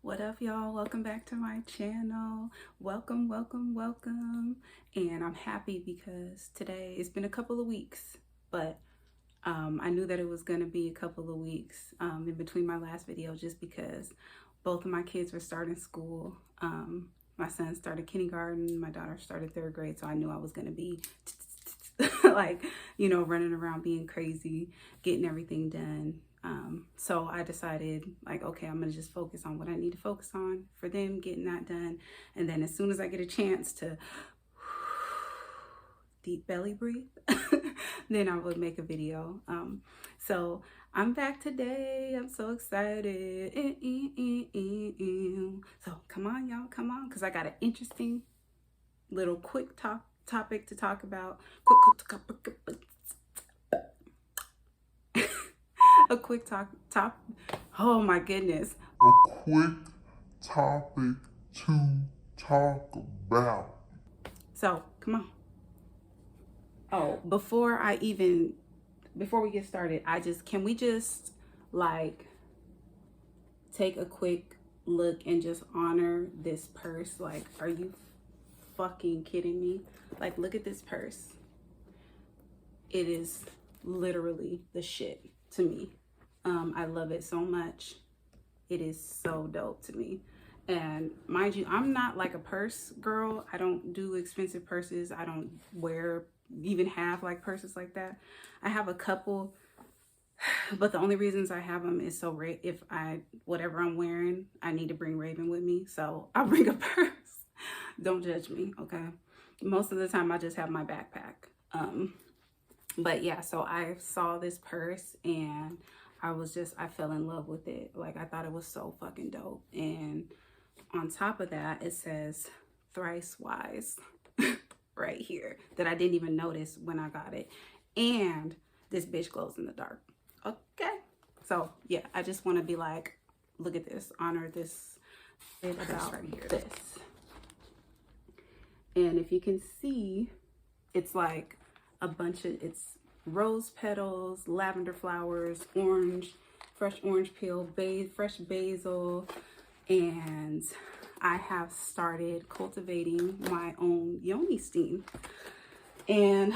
What up, y'all? Welcome back to my channel. Welcome. And I'm happy because today it's been a couple of weeks, but I knew that it was going to be a couple of weeks in between my last video just because both of my kids were starting school. My son started kindergarten, my daughter started third grade, so I knew I was going to be like, running around being crazy, getting everything done. So I decided, like, okay, I'm gonna just focus on what I need to focus on for them, getting that done. And then as soon as I get a chance to deep belly breathe, then I would make a video. So I'm back today. I'm so excited. So come on, y'all, come on, because I got an interesting little quick topic to talk about. A quick top. Oh my goodness. A quick topic to talk about. So come on. Oh, before we get started, can we just like take a quick look and just honor this purse? Like, are you fucking kidding me? Like, look at this purse. It is literally the shit to me. I love it so much. It is so dope to me. And mind you, I'm not like a purse girl. I don't do expensive purses. I don't even have like purses like that. I have a couple, but the only reasons I have them is so if whatever I'm wearing, I need to bring Raven with me. So I'll bring a purse. Don't judge me, okay? Most of the time I just have my backpack. But yeah, so I saw this purse and I fell in love with it. Like, I thought it was so fucking dope. And on top of that, it says thrice wise right here that I didn't even notice when I got it. And this bitch glows in the dark. Okay. So yeah, I just want to be like, look at this, honor this about right here, this. And if you can see, it's like it's rose petals, lavender flowers, fresh orange peel, fresh basil, and I have started cultivating my own yoni steam. And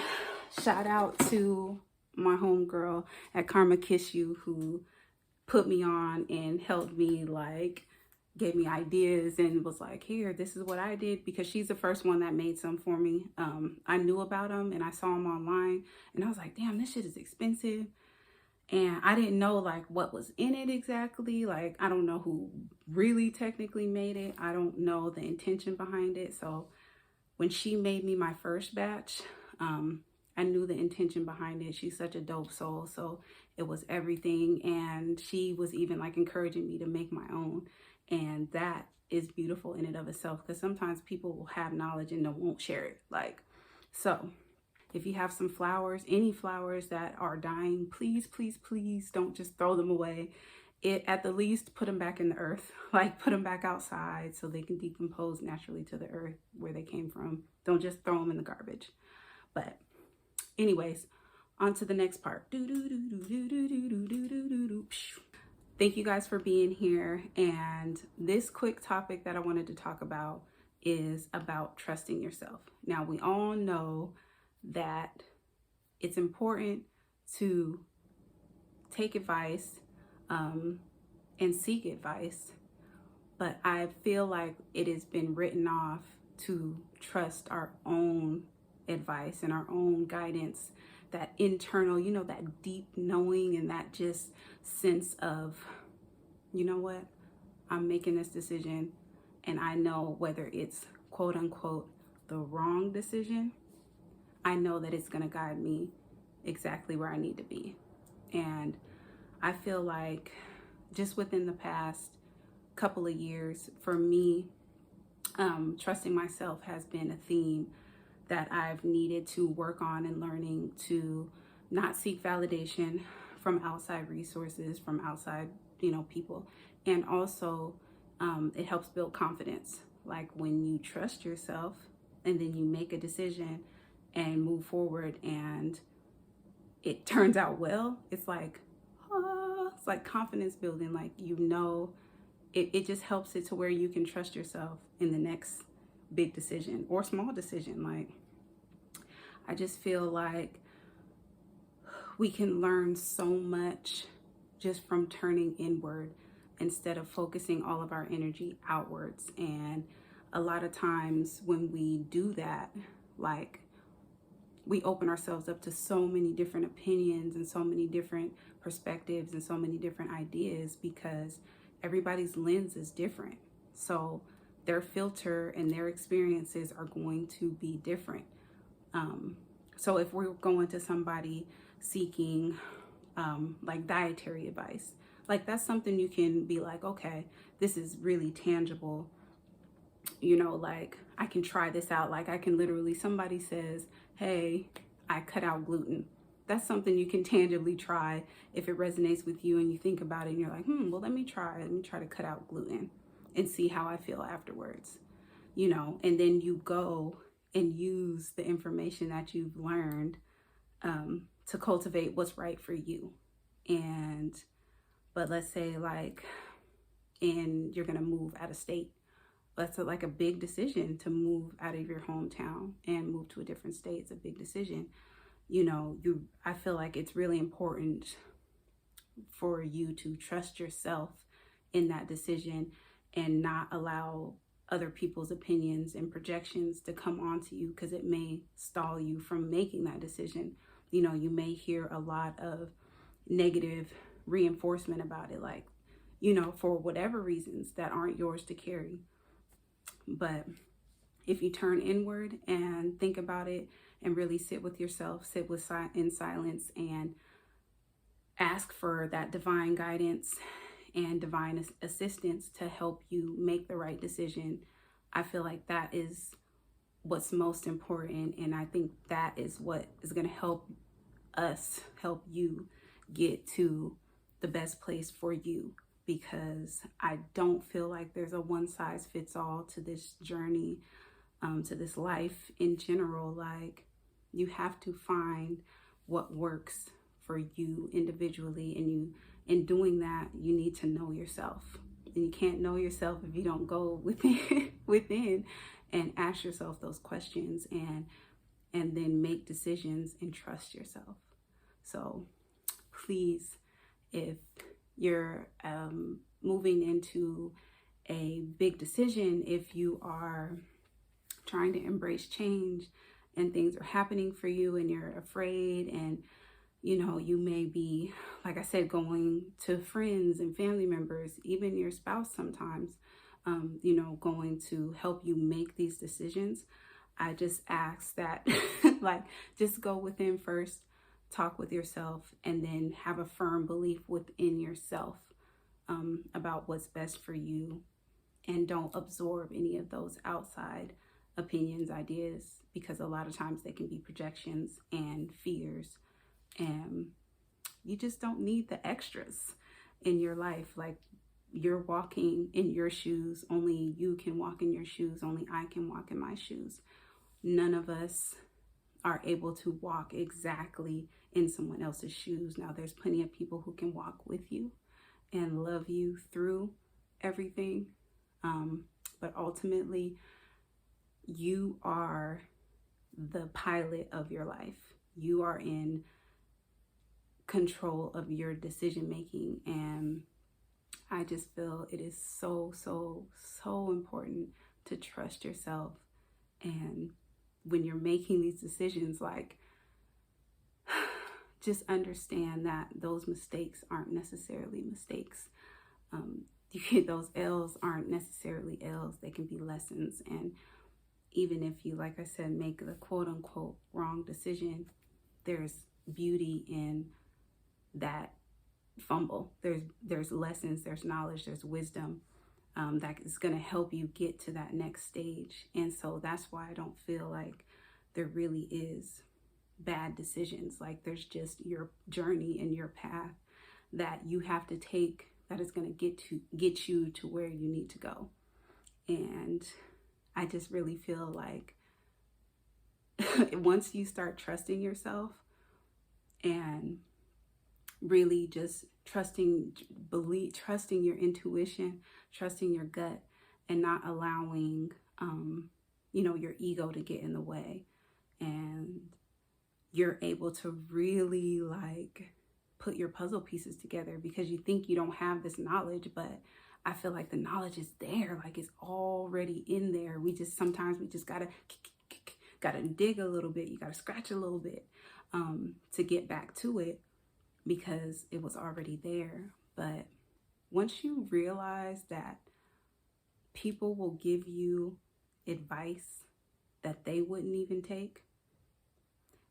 shout out to my homegirl at Karma Kiss You who put me on and helped me, like, gave me ideas and was like, here, this is what I did, because she's the first one that made some for me. I knew about them and I saw them online and I was like, damn, this shit is expensive. And I didn't know like what was in it exactly. Like, I don't know who really technically made it. I don't know the intention behind it. So when she made me my first batch, I knew the intention behind it. She's such a dope soul. So it was everything. And she was even like encouraging me to make my own. And that is beautiful in and of itself, because sometimes people will have knowledge and they won't share it. Like, so if you have some flowers, any flowers that are dying, please don't just throw them away. At the least, put them back in the earth, like put them back outside so they can decompose naturally to the earth where they came from. Don't just throw them in the garbage. But anyways, on to the next part. Thank you guys for being here. And this quick topic that I wanted to talk about is about trusting yourself. Now, we all know that it's important to take advice and seek advice, but I feel like it has been written off to trust our own advice and our own guidance, that internal, that deep knowing and that just sense of, you know what, I'm making this decision and I know whether it's quote unquote the wrong decision, I know that it's going to guide me exactly where I need to be. And I feel like just within the past couple of years, for me, trusting myself has been a theme that I've needed to work on and learning to not seek validation from outside resources, from outside, people. And also, it helps build confidence. Like, when you trust yourself and then you make a decision and move forward and it turns out well, it's like confidence building. Like, it just helps it to where you can trust yourself in the next big decision or small decision. Like, I just feel like we can learn so much just from turning inward instead of focusing all of our energy outwards. And a lot of times when we do that, like, we open ourselves up to so many different opinions and so many different perspectives and so many different ideas, because everybody's lens is different. So their filter and their experiences are going to be different. So if we're going to somebody seeking like dietary advice, like, that's something you can be like, okay, this is really tangible. You know, like, I can try this out. Like, I can literally, somebody says, hey, I cut out gluten. That's something you can tangibly try if it resonates with you and you think about it and you're like, well, let me try to cut out gluten and see how I feel afterwards, you know. And then you go and use the information that you've learned to cultivate what's right for you. But let's say, like, and you're gonna move out of state. That's like a big decision to move out of your hometown and move to a different state. It's a big decision. You know, I feel like it's really important for you to trust yourself in that decision and not allow other people's opinions and projections to come onto you, because it may stall you from making that decision. You know, you may hear a lot of negative reinforcement about it, like, you know, for whatever reasons that aren't yours to carry. But if you turn inward and think about it and really sit with yourself, in silence, and ask for that divine guidance and divine assistance to help you make the right decision, I feel like that is what's most important. And I think that is what is going to help you get to the best place for you, because I don't feel like there's a one size fits all to this journey, to this life in general. Like, you have to find what works for you individually, and in doing that, you need to know yourself. And you can't know yourself if you don't go within and ask yourself those questions, and then make decisions and trust yourself. So please, if you're moving into a big decision, if you are trying to embrace change and things are happening for you and you're afraid, and you know, you may be, like I said, going to friends and family members, even your spouse sometimes, you know, going to help you make these decisions, I just ask that like, just go within first, talk with yourself, and then have a firm belief within yourself about what's best for you, and don't absorb any of those outside opinions, ideas, because a lot of times they can be projections and fears, and you just don't need the extras in your life. Like, you're walking in your shoes, only you can walk in your shoes, only I can walk in my shoes. None of us are able to walk exactly in someone else's shoes. Now, there's plenty of people who can walk with you and love you through everything, but ultimately, you are the pilot of your life. You are in control of your decision making, and I just feel it is so important to trust yourself. And when you're making these decisions, like, just understand that those mistakes aren't necessarily mistakes. Those L's aren't necessarily L's. They can be lessons. And even if you, like I said, make the quote unquote wrong decision, there's beauty in that fumble. There's lessons, there's knowledge, there's wisdom that is going to help you get to that next stage. And so that's why I don't feel like there really is bad decisions. Like, there's just your journey and your path that you have to take, that is going to get you to where you need to go. And I just really feel like once you start trusting yourself and really just trusting your intuition, trusting your gut, and not allowing, your ego to get in the way. And you're able to really like put your puzzle pieces together, because you think you don't have this knowledge, but I feel like the knowledge is there. Like, it's already in there. Sometimes we just gotta dig a little bit. You gotta scratch a little bit to get back to it, because it was already there. But once you realize that people will give you advice that they wouldn't even take,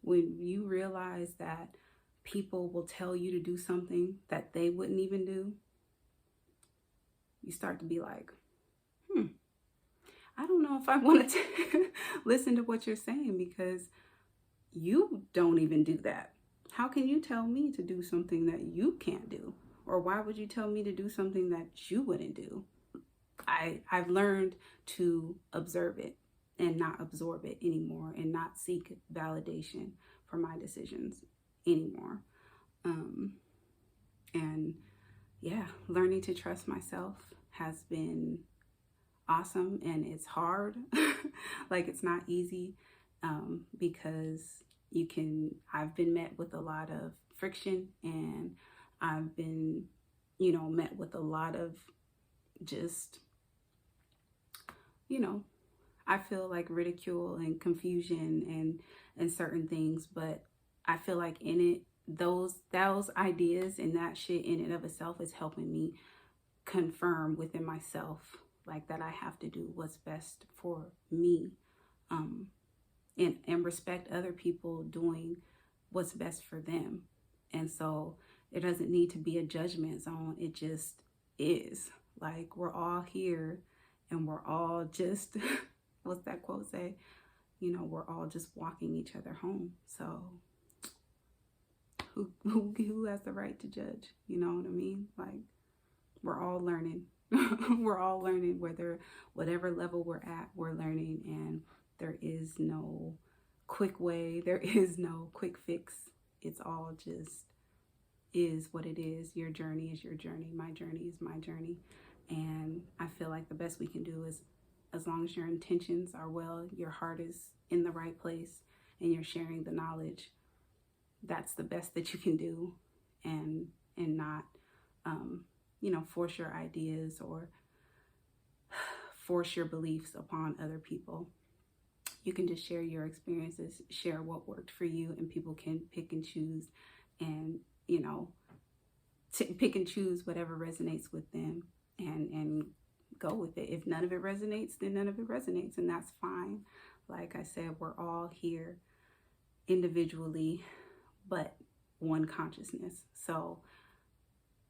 when you realize that people will tell you to do something that they wouldn't even do, you start to be like, I don't know if I want to listen to what you're saying, because you don't even do that. How can you tell me to do something that you can't do? Or why would you tell me to do something that you wouldn't do? I've learned to observe it and not absorb it anymore, and not seek validation for my decisions anymore. And yeah, learning to trust myself has been awesome, and it's hard. Like, it's not easy, because I've been met with a lot of friction, and I've been, met with a lot of just, I feel like ridicule and confusion and certain things. But I feel like in it, those ideas and that shit in and of itself is helping me confirm within myself, like, that I have to do what's best for me, and respect other people doing what's best for them. And so there doesn't need to be a judgment zone. It just is. Like, we're all here, and we're all just what's that quote say? We're all just walking each other home. So who has the right to judge? You know what I mean? Like, we're all learning. We're all learning, whatever level we're at, we're learning. And there is no quick way. There is no quick fix. It's all just is what it is. Your journey is your journey. My journey is my journey. And I feel like the best we can do is, as long as your intentions are well, your heart is in the right place, and you're sharing the knowledge, that's the best that you can do. And not, force your ideas or force your beliefs upon other people. You can just share your experiences, share what worked for you, and people can pick and choose, and, pick and choose whatever resonates with them, and go with it. If none of it resonates, then none of it resonates, and that's fine. Like I said, we're all here individually, but one consciousness. So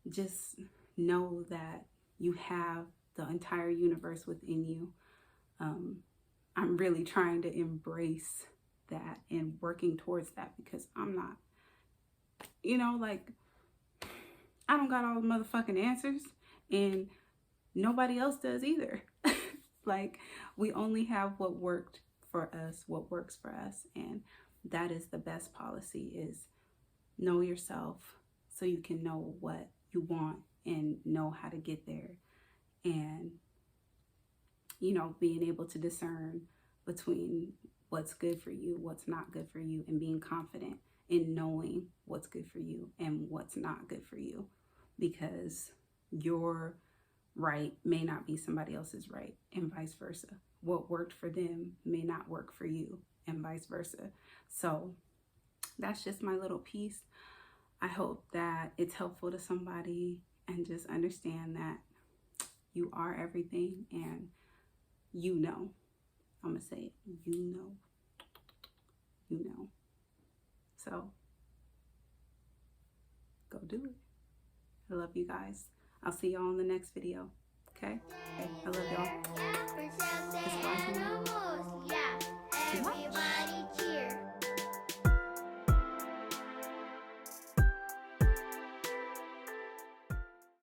just know that you have the entire universe within you. I'm really trying to embrace that and working towards that, because I'm not, I don't got all the motherfucking answers, and nobody else does either. Like, we only have what worked for us, what works for us. And that is the best policy, is know yourself so you can know what you want and know how to get there. And, being able to discern between what's good for you, what's not good for you, and being confident in knowing what's good for you and what's not good for you, because your right may not be somebody else's right, and vice versa. What worked for them may not work for you, and vice versa. So that's just my little piece. I hope that it's helpful to somebody, and just understand that you are everything, and I'm gonna say it, so go do it. I love you guys. I'll see y'all in the next video. Okay, I love y'all.